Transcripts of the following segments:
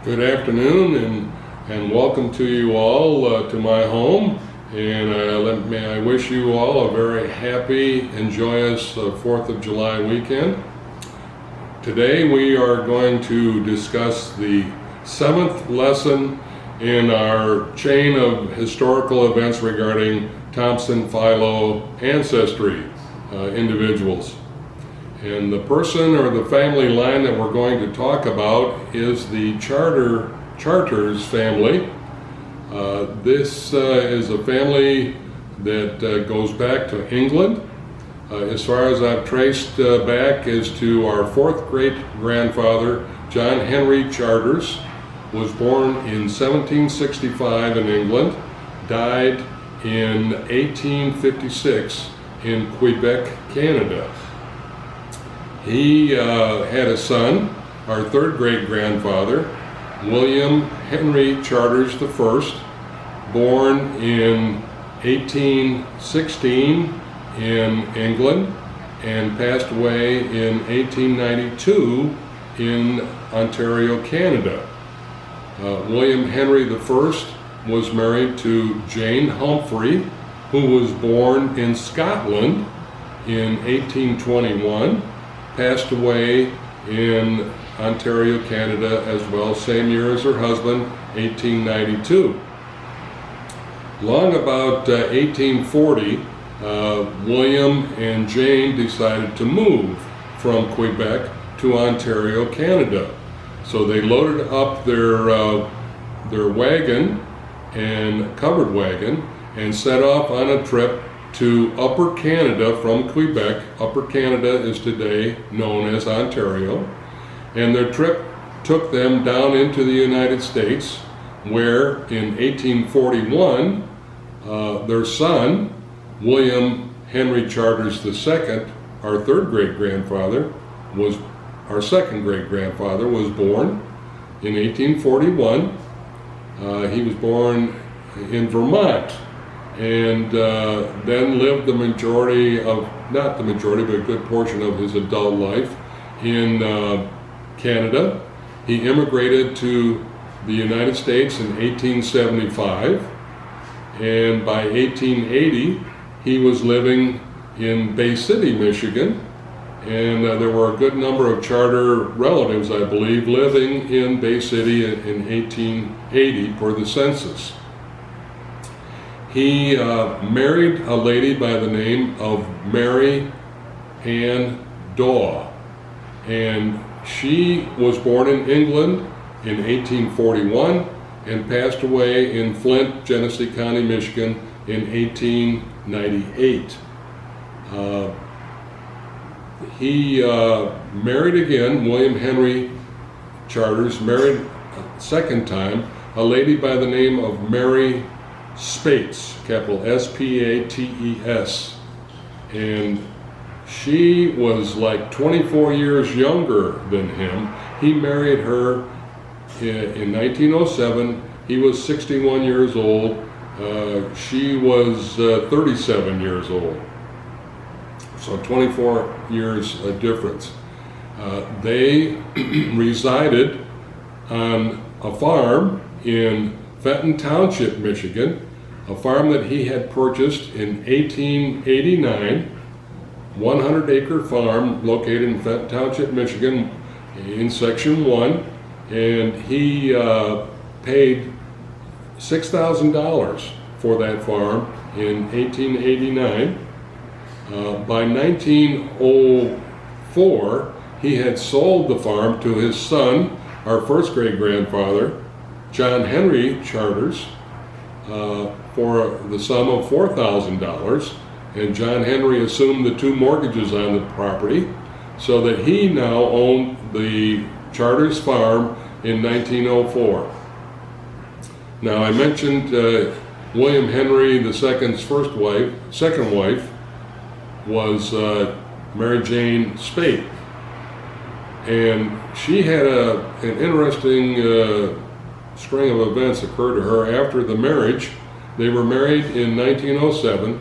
Good afternoon and welcome to you all to my home, and may I wish you all a very happy and joyous 4th of July weekend. Today we are going to discuss the 7th lesson in our chain of historical events regarding Thompson-Philo ancestry individuals. And the person or the family line that we're going to talk about is the Charters family. This is a family that goes back to England. As far as I've traced back is to our 4th great-grandfather, John Henry Charters, was born in 1765 in England, died in 1856 in Quebec, Canada. He had a son, our 3rd great-grandfather, William Henry Charters I, born in 1816 in England and passed away in 1892 in Ontario, Canada. William Henry I was married to Jane Humphrey, who was born in Scotland in 1821. Passed away in Ontario, Canada as well, same year as her husband, 1892. Long about 1840, William and Jane decided to move from Quebec to Ontario, Canada. So they loaded up their wagon and covered wagon and set off on a trip to Upper Canada from Quebec. Upper Canada is today known as Ontario. And their trip took them down into the United States, where in 1841, their son, William Henry Charters II, our 3rd great-grandfather, our 2nd great-grandfather, was born in 1841. He was born in Vermont, and then lived not the majority, but a good portion of his adult life in Canada. He immigrated to the United States in 1875, and by 1880 he was living in Bay City, Michigan, and there were a good number of Charter relatives, I believe, living in Bay City in 1880 for the census. He married a lady by the name of Mary Ann Daw, and she was born in England in 1841 and passed away in Flint, Genesee County, Michigan in 1898. He married again, William Henry Charters, married a second time, a lady by the name of Mary Spates, capital S-P-A-T-E-S, and she was like 24 years younger than him. He married her in 1907. He was 61 years old. She was 37 years old. So 24 years difference. They resided on a farm in Fenton Township, Michigan, a farm that he had purchased in 1889, 100-acre farm located in Fenton Township, Michigan, in Section 1, and he paid $6,000 for that farm in 1889. By 1904, he had sold the farm to his son, our 1st great-grandfather, John Henry Charters, for the sum of $4,000, and John Henry assumed the 2 mortgages on the property, so that he now owned the Charters farm in 1904. Now, I mentioned William Henry II's second wife was Mary Jane Spate, and she had an interesting string of events occur to her after the marriage. They were married in 1907.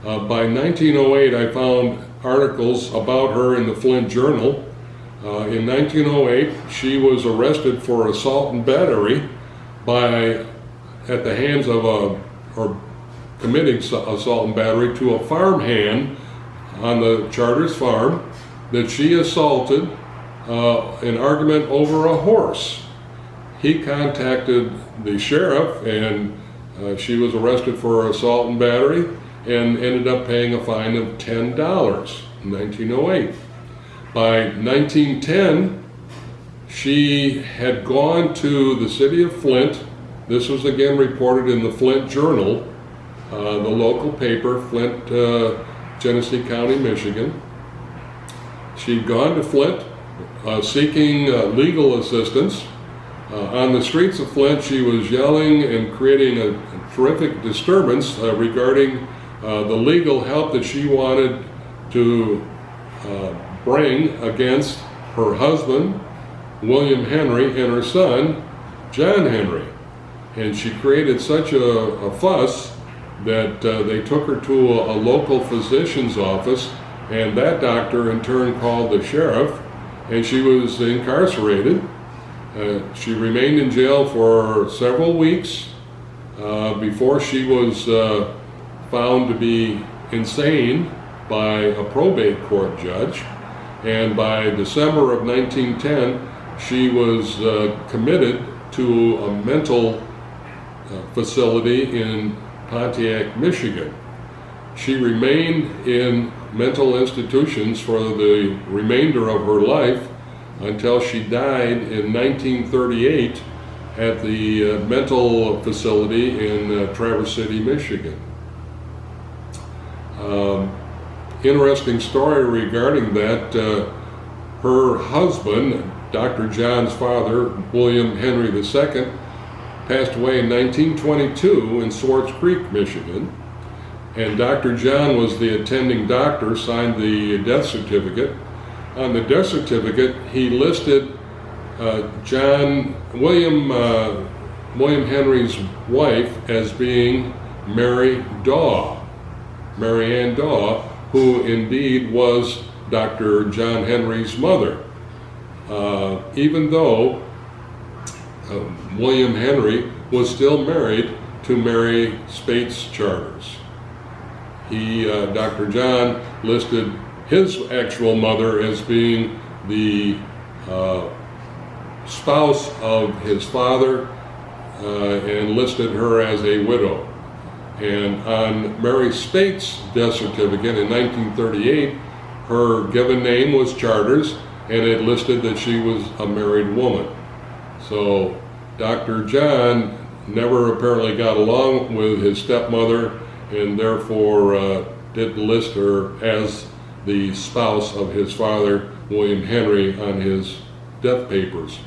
By 1908, I found articles about her in the Flint Journal. In 1908, she was arrested for assault and battery at the hands of or committing assault and battery to a farmhand on the Charters farm that she assaulted in argument over a horse. He contacted the sheriff, and she was arrested for assault and battery and ended up paying a fine of $10 in 1908. By 1910, she had gone to the city of Flint. This was again reported in the Flint Journal, the local paper, Flint, Genesee County, Michigan. She'd gone to Flint seeking legal assistance. On the streets of Flint, she was yelling and creating a terrific disturbance regarding the legal help that she wanted to bring against her husband, William Henry, and her son, John Henry. And she created such a fuss that they took her to a local physician's office, and that doctor in turn called the sheriff, and she was incarcerated. She remained in jail for several weeks before she was found to be insane by a probate court judge. And by December of 1910, she was committed to a mental facility in Pontiac, Michigan. She remained in mental institutions for the remainder of her life until she died in 1938 at the mental facility in Traverse City, Michigan. Interesting story regarding that. Her husband, Dr. John's father, William Henry II, passed away in 1922 in Swartz Creek, Michigan. And Dr. John was the attending doctor, signed the death certificate. On the death certificate, he listed William Henry's wife as being Mary Daw, Mary Ann Daw, who indeed was Dr. John Henry's mother. Even though William Henry was still married to Mary Spates Charters. Dr. John listed his actual mother as being the spouse of his father and listed her as a widow. And on Mary Spates' death certificate in 1938, her given name was Charters, and it listed that she was a married woman. So Dr. John never apparently got along with his stepmother, and therefore didn't list her as the spouse of his father, William Henry, on his death papers.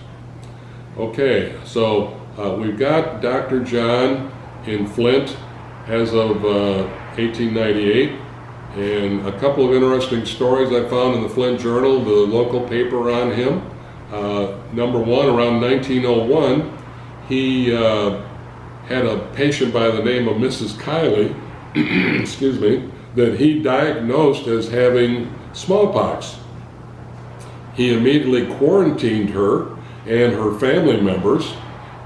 Okay, so we've got Dr. John in Flint as of 1898, and a couple of interesting stories I found in the Flint Journal, the local paper on him. Number one, around 1901, he had a patient by the name of Mrs. Kiley, excuse me, that he diagnosed as having smallpox. He immediately quarantined her and her family members,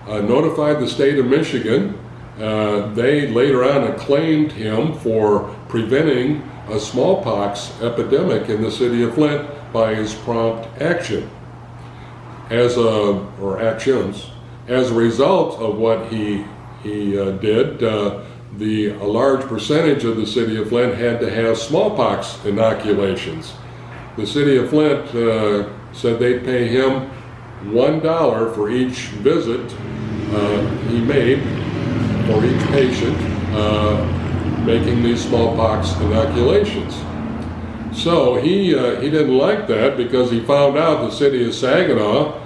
notified the state of Michigan. They later on acclaimed him for preventing a smallpox epidemic in the city of Flint by his prompt action. Actions. As a result of what he did, a large percentage of the city of Flint had to have smallpox inoculations. The city of Flint said they'd pay him $1 for each visit he made for each patient making these smallpox inoculations. So he didn't like that, because he found out the city of Saginaw,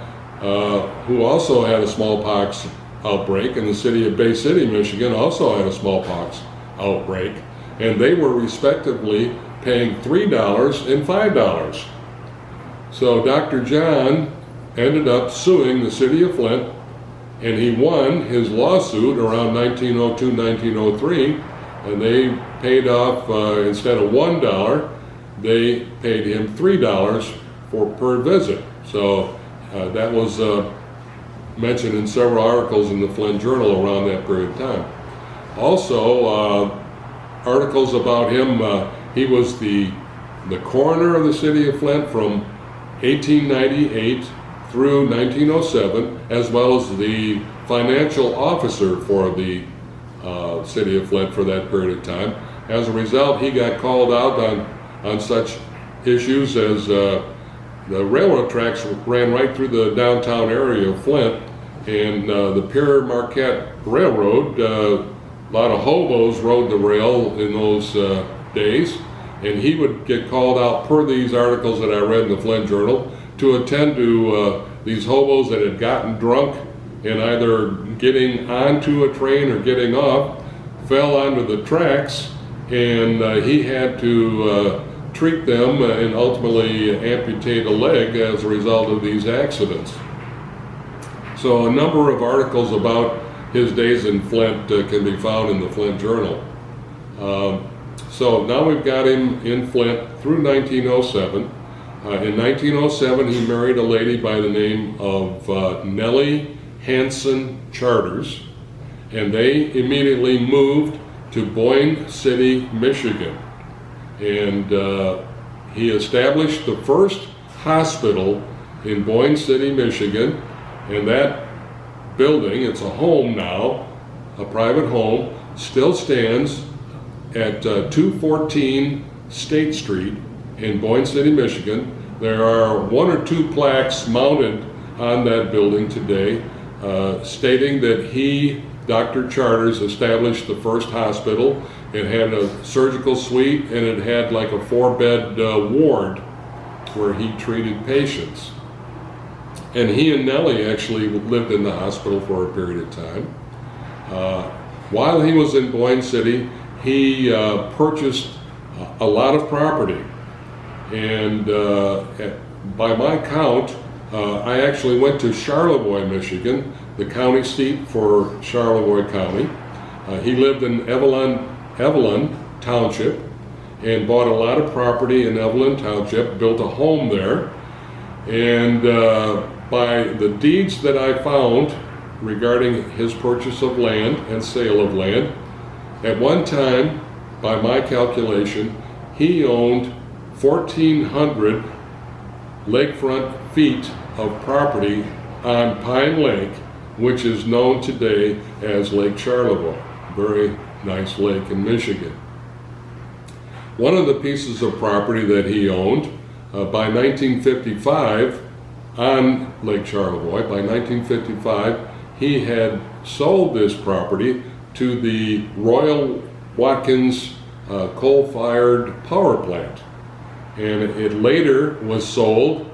who also had a smallpox outbreak, and the city of Bay City, Michigan also had a smallpox outbreak, and they were respectively paying $3 and $5. So Dr. John ended up suing the city of Flint, and he won his lawsuit around 1902, 1903, and they paid off, instead of $1, they paid him $3 per visit. So that was mentioned in several articles in the Flint Journal around that period of time. Also, articles about him, he was the coroner of the city of Flint from 1898 through 1907, as well as the financial officer for the city of Flint for that period of time. As a result, he got called out on such issues as the railroad tracks ran right through the downtown area of Flint, and the Pierre Marquette Railroad, a lot of hobos rode the rail in those days, and he would get called out per these articles that I read in the Flint Journal to attend to these hobos that had gotten drunk and either getting onto a train or getting off, fell onto the tracks, and he had to treat them and ultimately amputate a leg as a result of these accidents. So a number of articles about his days in Flint can be found in the Flint Journal. So now we've got him in Flint through 1907. In 1907, he married a lady by the name of Nellie Hanson Charters, and they immediately moved to Boyne City, Michigan. And he established the first hospital in Boyne City, Michigan, and that building, it's a home now, a private home, still stands at 214 State Street in Boyne City, Michigan. There are one or two plaques mounted on that building today stating that he, Dr. Charters, established the first hospital. It had a surgical suite and it had like a 4-bed ward where he treated patients. And he and Nellie actually lived in the hospital for a period of time. While he was in Boyne City, he purchased a lot of property. And by my count, I actually went to Charlevoix, Michigan, the county seat for Charlevoix County. He lived in Evelyn Township and bought a lot of property in Evelyn Township, built a home there. And by the deeds that I found regarding his purchase of land and sale of land, at one time, by my calculation, he owned 1,400 lakefront feet of property on Pine Lake, which is known today as Lake Charlevoix. Very nice lake in Michigan. One of the pieces of property that he owned by 1955 on Lake Charlevoix, by 1955, he had sold this property to the Royal Watkins coal-fired power plant. And it later was sold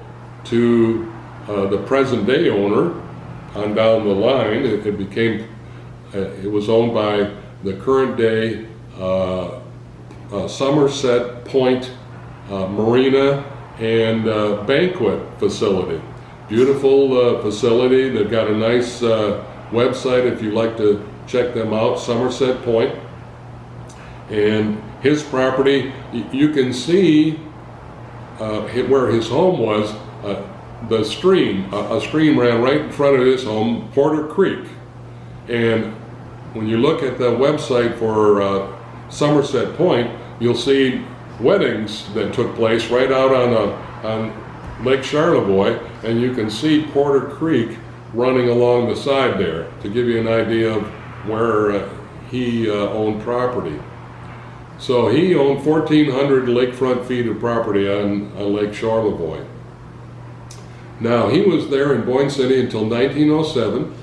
to the present-day owner on down the line. It was owned by the current-day Somerset Point Marina and Banquet facility. Beautiful facility. They've got a nice website if you'd like to check them out, Somerset Point. And his property, you can see where his home was, the stream. A stream ran right in front of his home, Porter Creek. And when you look at the website for Somerset Point, you'll see weddings that took place right out on Lake Charlevoix, and you can see Porter Creek running along the side there to give you an idea of where he owned property. So he owned 1,400 lakefront feet of property on Lake Charlevoix. Now, he was there in Boyne City until 1907,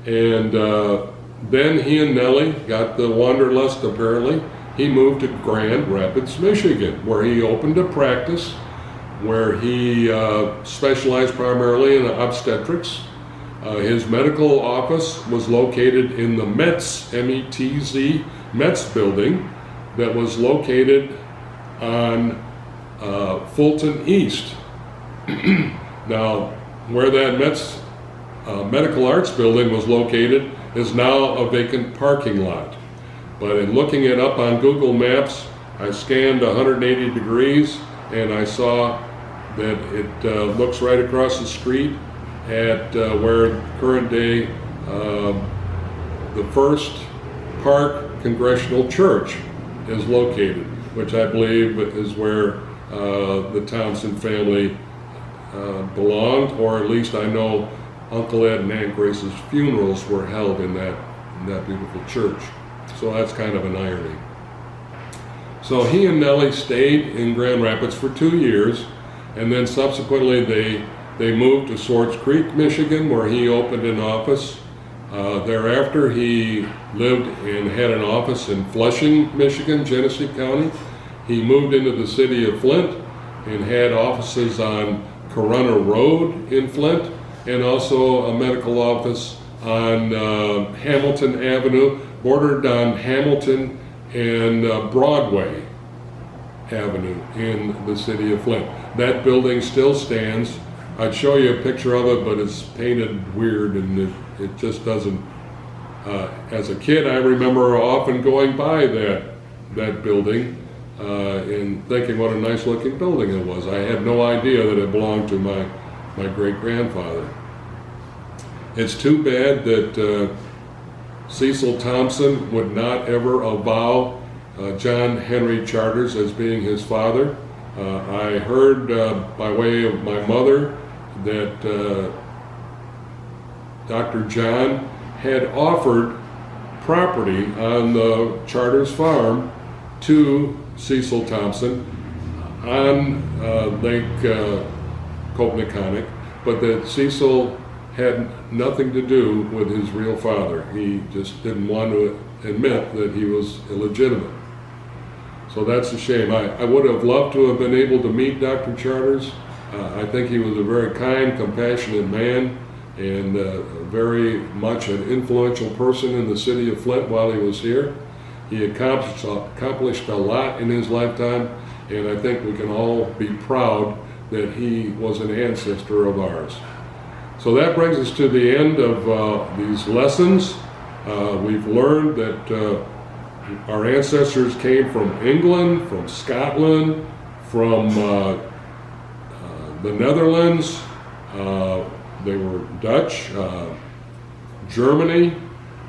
and then he and Nellie got the wanderlust apparently. He moved to Grand Rapids, Michigan, where he opened a practice, where he specialized primarily in obstetrics. His medical office was located in the Metz, M-E-T-Z, Metz building that was located on Fulton East. Now, where that Metz Medical Arts building was located is now a vacant parking lot. But in looking it up on Google Maps, I scanned 180 degrees and I saw that it looks right across the street at where current day the First Park Congregational Church is located, which I believe is where the Thompson family belonged, or at least I know Uncle Ed and Aunt Grace's funerals were held in that beautiful church. So that's kind of an irony. So he and Nellie stayed in Grand Rapids for 2 years, and then subsequently they moved to Swartz Creek, Michigan, where he opened an office. Thereafter, he lived and had an office in Flushing, Michigan, Genesee County. He moved into the city of Flint and had offices on Corunna Road in Flint, and also a medical office on Hamilton Avenue, bordered on Hamilton and Broadway Avenue in the city of Flint. That building still stands. I'd show you a picture of it, but it's painted weird and it just doesn't. As a kid, I remember often going by that building and thinking what a nice looking building it was. I had no idea that it belonged to my great-grandfather. It's too bad that Cecil Thompson would not ever avow John Henry Charters as being his father. I heard by way of my mother that Dr. John had offered property on the Charters farm to Cecil Thompson on Lake Kopniconic, but that Cecil had nothing to do with his real father. He just didn't want to admit that he was illegitimate. So that's a shame. I would have loved to have been able to meet Dr. Charters. I think he was a very kind, compassionate man, and very much an influential person in the city of Flint while he was here. He accomplished a lot in his lifetime, and I think we can all be proud that he was an ancestor of ours. So that brings us to the end of these lessons. We've learned that our ancestors came from England, from Scotland, from the Netherlands. They were Dutch, Germany.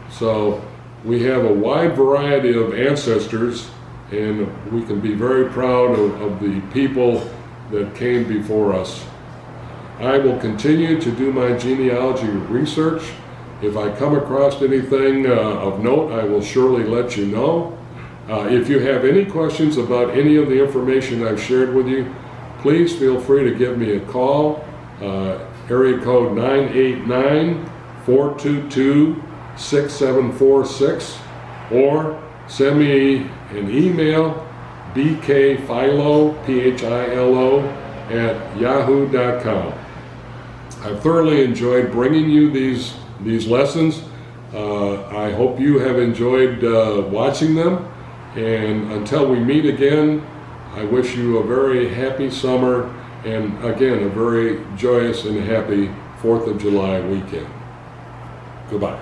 So we have a wide variety of ancestors, and we can be very proud of the people that came before us. I will continue to do my genealogy research. If I come across anything of note, I will surely let you know. If you have any questions about any of the information I've shared with you, please feel free to give me a call. Area code 989-422-6746, or send me an email, bkphilo, Philo, at yahoo.com. I've thoroughly enjoyed bringing you these lessons. I hope you have enjoyed watching them, and until we meet again, I wish you a very happy summer, and again, a very joyous and happy 4th of July weekend. Goodbye.